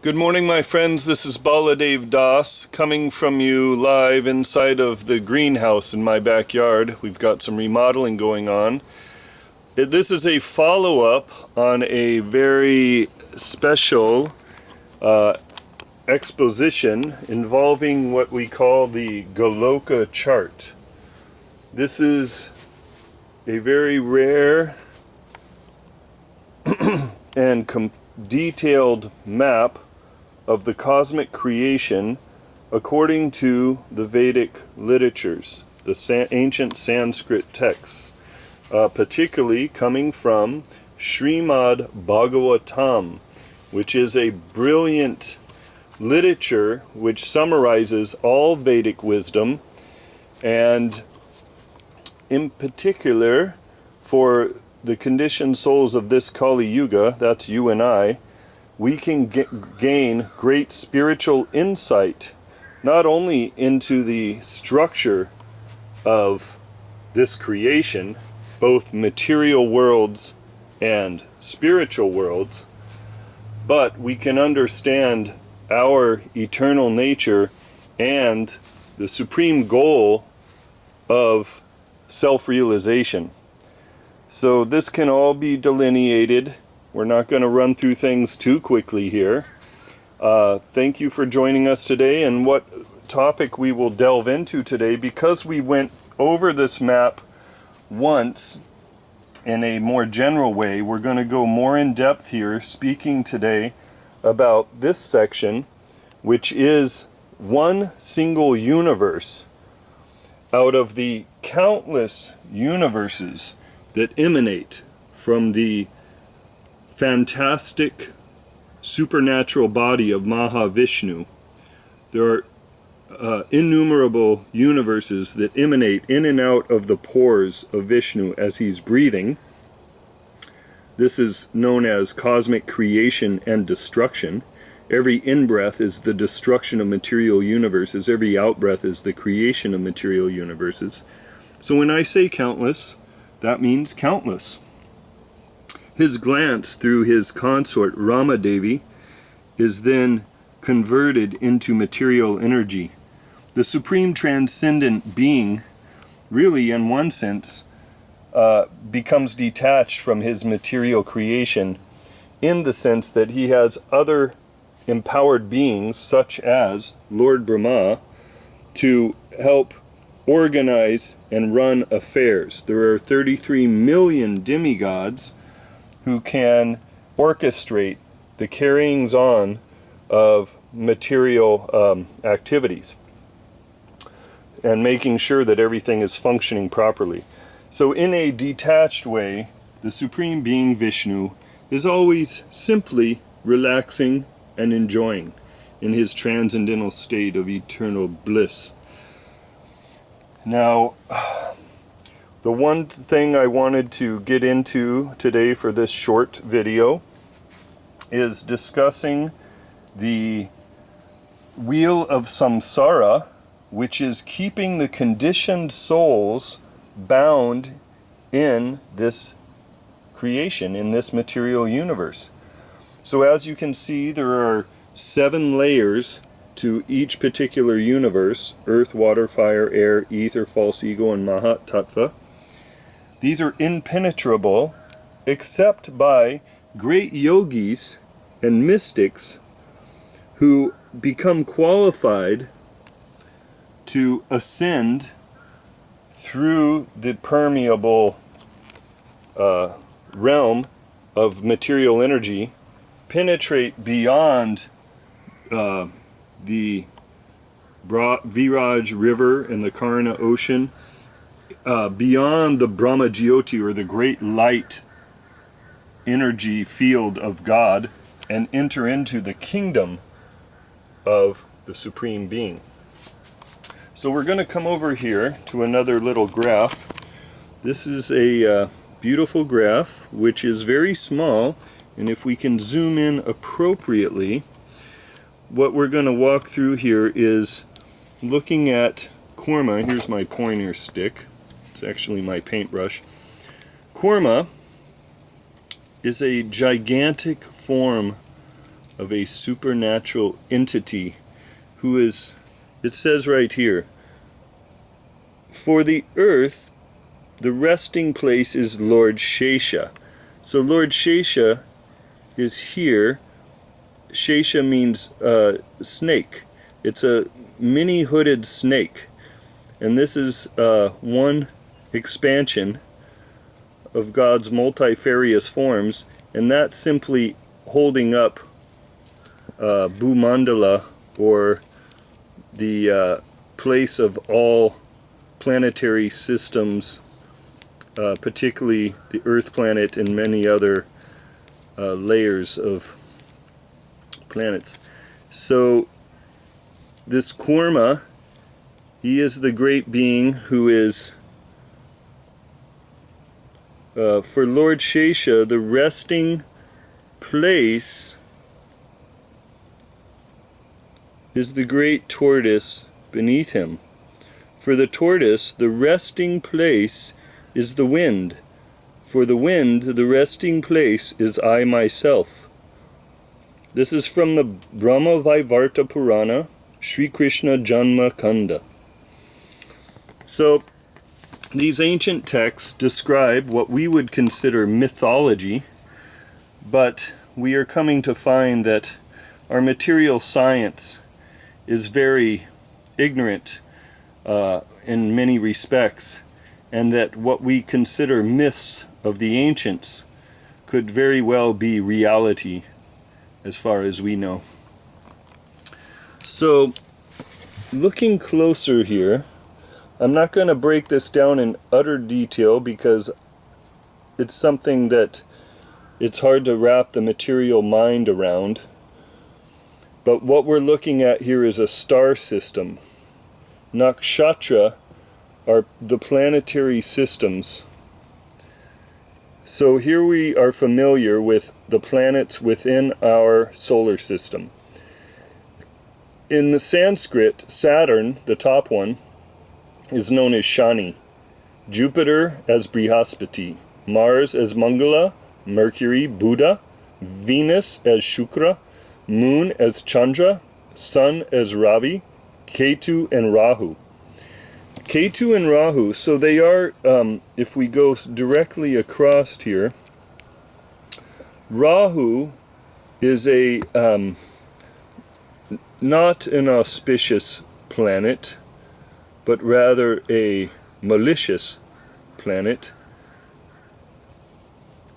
Good morning, my friends. This is Baladev Das coming from you live inside of the greenhouse in my backyard. We've got some remodeling going on. This is a follow-up on a very special exposition involving what we call the Goloka chart. This is a very rare and detailed map of the cosmic creation according to the Vedic literatures, the ancient Sanskrit texts, particularly coming from Srimad Bhagavatam, which is a brilliant literature which summarizes all Vedic wisdom, and in particular for the conditioned souls of this Kali Yuga, that's you and I, we can gain great spiritual insight, not only into the structure of this creation, both material worlds and spiritual worlds, but we can understand our eternal nature and the supreme goal of self-realization. So this can all be delineated. We're not going to run through things too quickly here. Thank you for joining us today, and what topic we will delve into today, because we went over this map once in a more general way, we're going to go more in depth here, speaking today about this section, which is one single universe out of the countless universes that emanate from the fantastic supernatural body of Mahavishnu. There are innumerable universes that emanate in and out of the pores of Vishnu as he's breathing. This is known as cosmic creation and destruction. Every in-breath is the destruction of material universes. Every out-breath is the creation of material universes. So when I say countless, that means countless. His glance through his consort Ramadevi is then converted into material energy. The supreme transcendent being, really in one sense, becomes detached from his material creation, in the sense that he has other empowered beings, such as Lord Brahma, to help organize and run affairs. There are 33 million demigods who can orchestrate the carryings on of material activities and making sure that everything is functioning properly. So in a detached way, the Supreme Being Vishnu is always simply relaxing and enjoying in his transcendental state of eternal bliss. Now, the one thing I wanted to get into today for this short video is discussing the wheel of Samsara, which is keeping the conditioned souls bound in this creation, in this material universe. So as you can see, there are 7 layers to each particular universe: earth, water, fire, air, ether, false ego, and Mahat Tattva. These are impenetrable except by great yogis and mystics who become qualified to ascend through the permeable realm of material energy, penetrate beyond the Viraj River and the Karna Ocean, beyond the Brahma Jyoti, or the great light energy field of God, and enter into the kingdom of the Supreme Being. So we're going to come over here to another little graph. This is a beautiful graph which is very small, and if we can zoom in appropriately, what we're going to walk through here is looking at Korma. Here's my pointer stick. It's actually my paintbrush. Korma is a gigantic form of a supernatural entity who is, it says right here, for the earth, the resting place is Lord Shesha. So Lord Shesha is here. Shesha means snake. It's a mini hooded snake. And this is one expansion of God's multifarious forms, and that's simply holding up Bhumandala, or the place of all planetary systems, particularly the Earth planet and many other layers of planets. So this Kurma, he is the great being who is, for Lord Shesha, the resting place is the great tortoise beneath him. For the tortoise, the resting place is the wind. For the wind, the resting place is I myself. This is from the Brahma Vaivarta Purana, Sri Krishna Janma Kanda. So, these ancient texts describe what we would consider mythology, but we are coming to find that our material science is very ignorant in many respects, and that what we consider myths of the ancients could very well be reality as far as we know. So, looking closer here, I'm not going to break this down in utter detail because it's something that it's hard to wrap the material mind around. But what we're looking at here is a star system. Nakshatra are the planetary systems. So here we are familiar with the planets within our solar system. In the Sanskrit, Saturn, the top one, is known as Shani, Jupiter as Brihaspati, Mars as Mangala, Mercury, Buddha, Venus as Shukra, Moon as Chandra, Sun as Ravi, Ketu and Rahu. Ketu and Rahu, so they are, if we go directly across here, Rahu is a not an auspicious planet, but rather a malicious planet.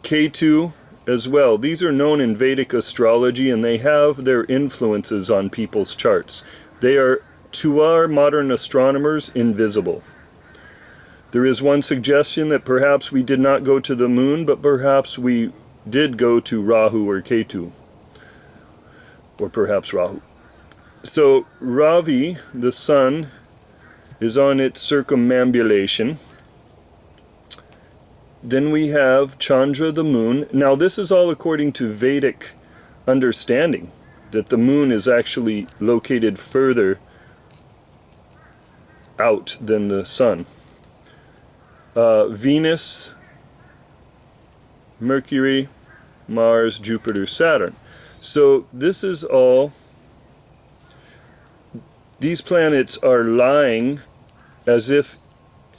Ketu as well. These are known in Vedic astrology, and they have their influences on people's charts. They are, to our modern astronomers, invisible. There is one suggestion that perhaps we did not go to the moon, but perhaps we did go to Rahu or Ketu, or perhaps Rahu. So Ravi, the sun, is on its circumambulation. Then we have Chandra, the moon. Now this is all according to Vedic understanding, that the moon is actually located further out than the sun. Venus, Mercury, Mars, Jupiter, Saturn. So this is all, these planets are lying as if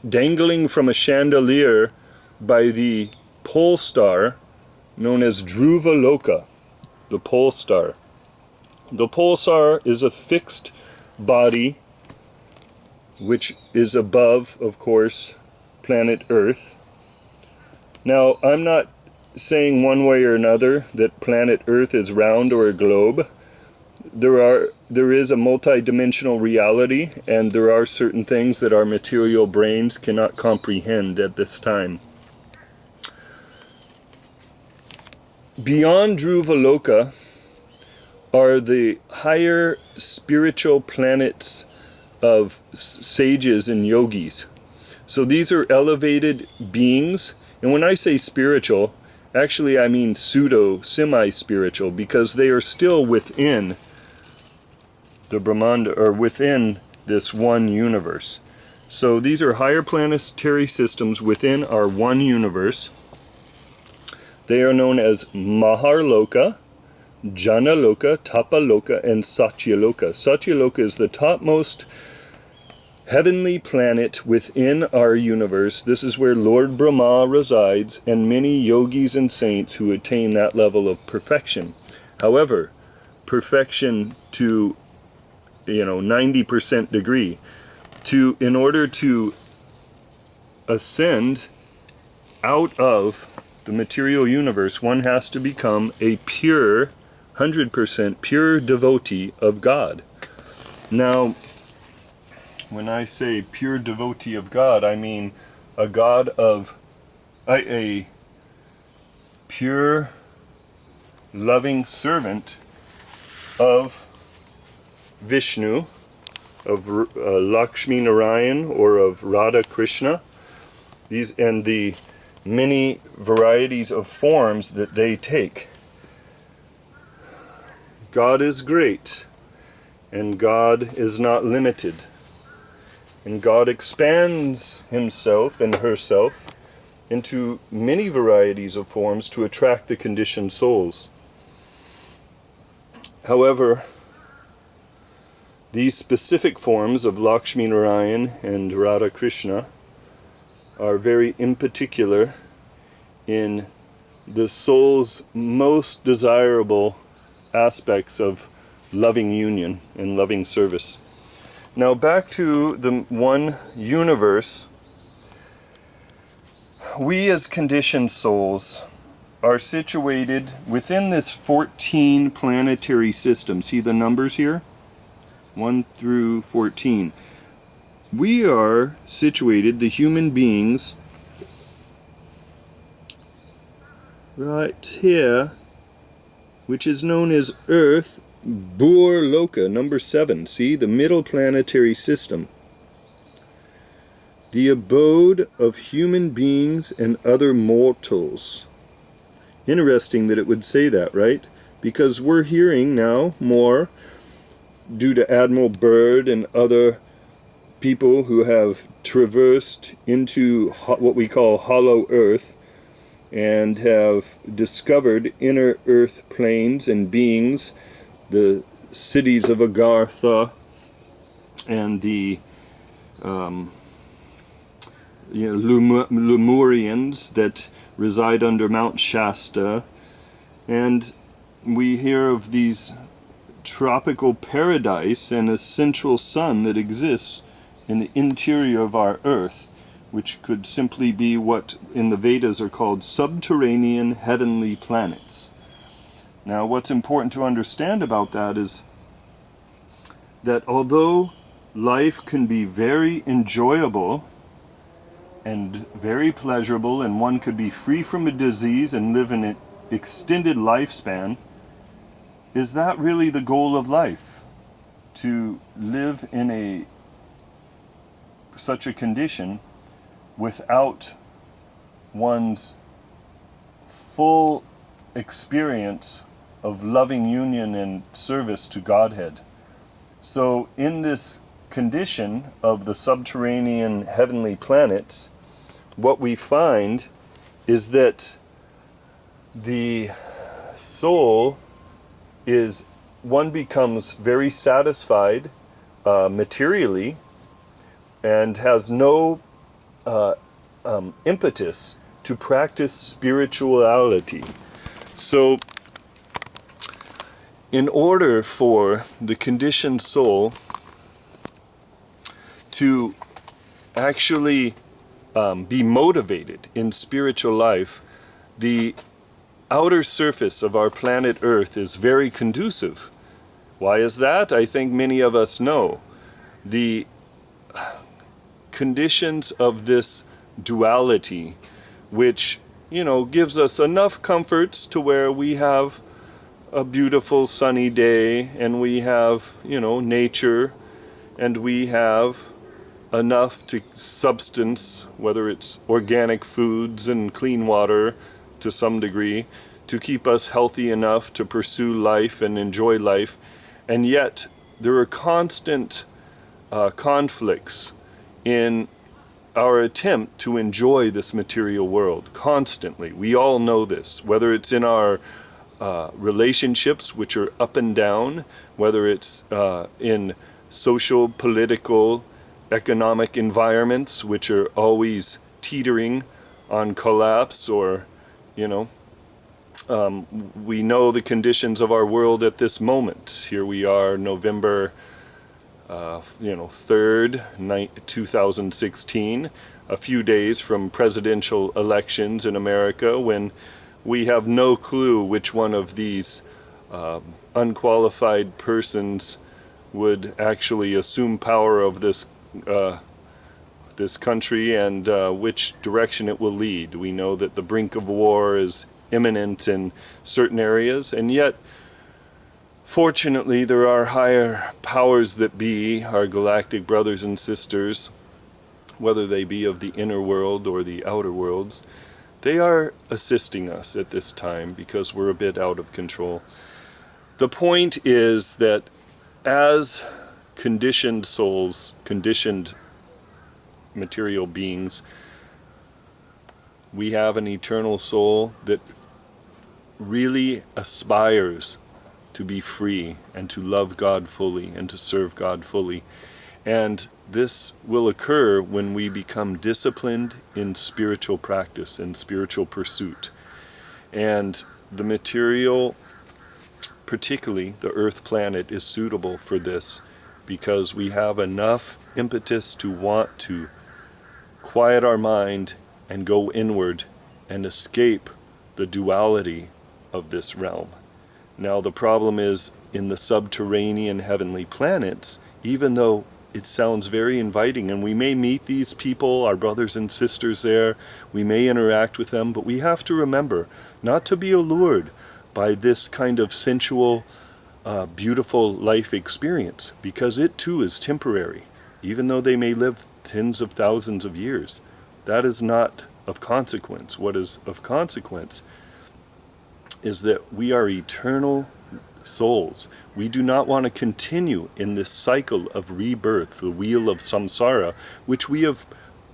dangling from a chandelier by the pole star known as Dhruva Loka, the pole star. The pole star is a fixed body which is above, of course, planet Earth. Now, I'm not saying one way or another that planet Earth is round or a globe. There is a multi-dimensional reality, and there are certain things that our material brains cannot comprehend at this time. Beyond Dhruva Loka are the higher spiritual planets of sages and yogis. So these are elevated beings, and when I say spiritual, actually I mean semi-spiritual, because they are still within the Brahmanda, or within this one universe. So these are higher planetary systems within our one universe. They are known as Maharloka, Janaloka, Tapaloka, and Satyaloka. Satyaloka is the topmost heavenly planet within our universe. This is where Lord Brahma resides, and many yogis and saints who attain that level of perfection. However, perfection to 90% degree. In order to ascend out of the material universe, one has to become a pure, 100% pure devotee of God. Now, when I say pure devotee of God, I mean a pure, loving servant of Vishnu, of Lakshmi Narayan, or of Radha Krishna. These and the many varieties of forms that they take. God is great, and God is not limited. And God expands himself and herself into many varieties of forms to attract the conditioned souls. However, these specific forms of Lakshmi Narayan and Radha Krishna are very in particular in the soul's most desirable aspects of loving union and loving service. Now back to the one universe. We as conditioned souls are situated within this 14 planetary system. See the numbers here? 1 through 14. We are situated, the human beings, right here, which is known as Earth, Bur Loka, number 7. See, the middle planetary system. The abode of human beings and other mortals. Interesting that it would say that, right? Because we're hearing now more, due to Admiral Byrd and other people who have traversed into what we call hollow earth and have discovered inner earth planes and beings, the cities of Agartha and the Lemurians that reside under Mount Shasta, and we hear of these tropical paradise and a central sun that exists in the interior of our earth, which could simply be what in the Vedas are called subterranean heavenly planets. Now, what's important to understand about that is that although life can be very enjoyable and very pleasurable, and one could be free from a disease and live an extended lifespan, is that really the goal of life? To live in such a condition without one's full experience of loving union and service to Godhead. So in this condition of the subterranean heavenly planets, what we find is that the soul one becomes very satisfied materially and has no impetus to practice spirituality. So in order for the conditioned soul to actually be motivated in spiritual life, the outer surface of our planet Earth is very conducive. Why is that? I think many of us know. The conditions of this duality, which, gives us enough comforts to where we have a beautiful sunny day, and we have, nature, and we have enough to substance, whether it's organic foods and clean water to some degree, to keep us healthy enough to pursue life and enjoy life. And yet there are constant conflicts in our attempt to enjoy this material world, constantly. We all know this, whether it's in our relationships which are up and down, whether it's in social, political, economic environments which are always teetering on collapse, or, you know, we know the conditions of our world at this moment. Here we are, November 3rd, 2016, a few days from presidential elections in America, when we have no clue which one of these unqualified persons would actually assume power of this country, and which direction it will lead. We know that the brink of war is imminent in certain areas, and yet fortunately there are higher powers that be, our galactic brothers and sisters, whether they be of the inner world or the outer worlds. They are assisting us at this time because we're a bit out of control. The point is that as conditioned souls, conditioned material beings, we have an eternal soul that really aspires to be free and to love God fully and to serve God fully. And this will occur when we become disciplined in spiritual practice and spiritual pursuit. And the material, particularly the Earth planet, is suitable for this because we have enough impetus to want to quiet our mind and go inward and escape the duality of this realm. Now the problem is, in the subterranean heavenly planets, even though it sounds very inviting, and we may meet these people, our brothers and sisters there, we may interact with them, but we have to remember not to be allured by this kind of sensual, beautiful life experience, because it too is temporary. Even though they may live tens of thousands of years, that is not of consequence. What is of consequence is that we are eternal souls. We do not want to continue in this cycle of rebirth, the wheel of samsara, which we have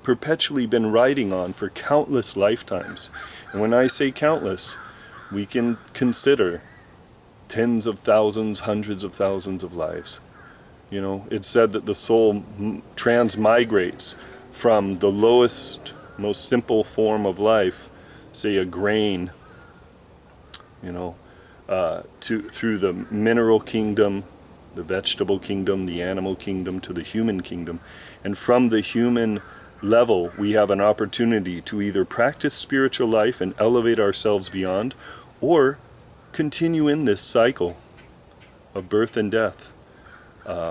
perpetually been riding on for countless lifetimes. And when I say countless, we can consider tens of thousands, hundreds of thousands of lives. You know, it's said that the soul transmigrates from the lowest, most simple form of life, say a grain, through the mineral kingdom, the vegetable kingdom, the animal kingdom, to the human kingdom. And from the human level, we have an opportunity to either practice spiritual life and elevate ourselves beyond, or continue in this cycle of birth and death,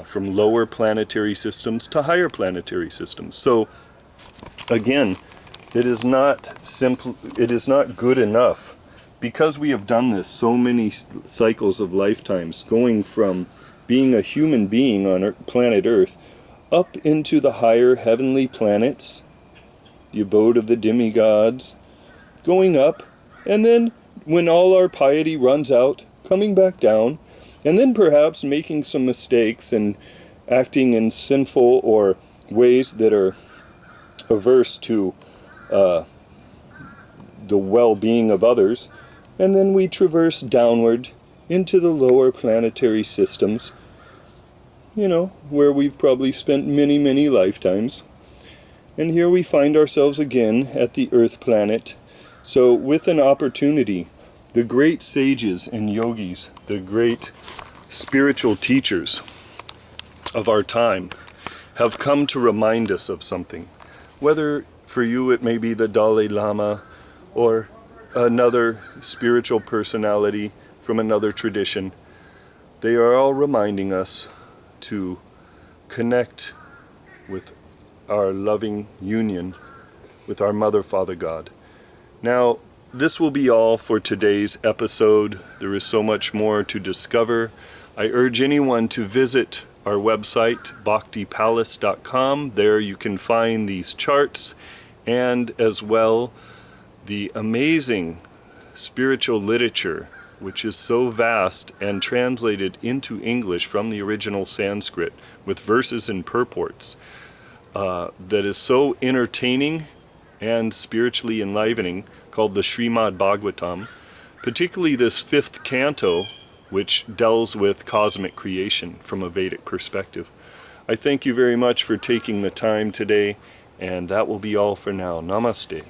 from lower planetary systems to higher planetary systems. So again, it is not good enough, because we have done this so many cycles of lifetimes, going from being a human being on planet Earth up into the higher heavenly planets, the abode of the demigods, going up, and then when all our piety runs out, coming back down, and then perhaps making some mistakes and acting in sinful or ways that are averse to the well-being of others, and then we traverse downward into the lower planetary systems, where we've probably spent many, many lifetimes. And here we find ourselves again at the Earth planet. So with an opportunity, the great sages and yogis, the great spiritual teachers of our time, have come to remind us of something. Whether for you it may be the Dalai Lama or another spiritual personality from another tradition, they are all reminding us to connect with our loving union with our Mother, Father, God. Now, this will be all for today's episode. There is so much more to discover. I urge anyone to visit our website, bhaktipalace.com. There you can find these charts, and as well the amazing spiritual literature, which is so vast and translated into English from the original Sanskrit with verses and purports, that is so entertaining and spiritually enlivening, called the Srimad Bhagavatam. particularly this fifth canto, which deals with cosmic creation from a Vedic perspective. I thank you very much for taking the time today, and that will be all for now. Namaste.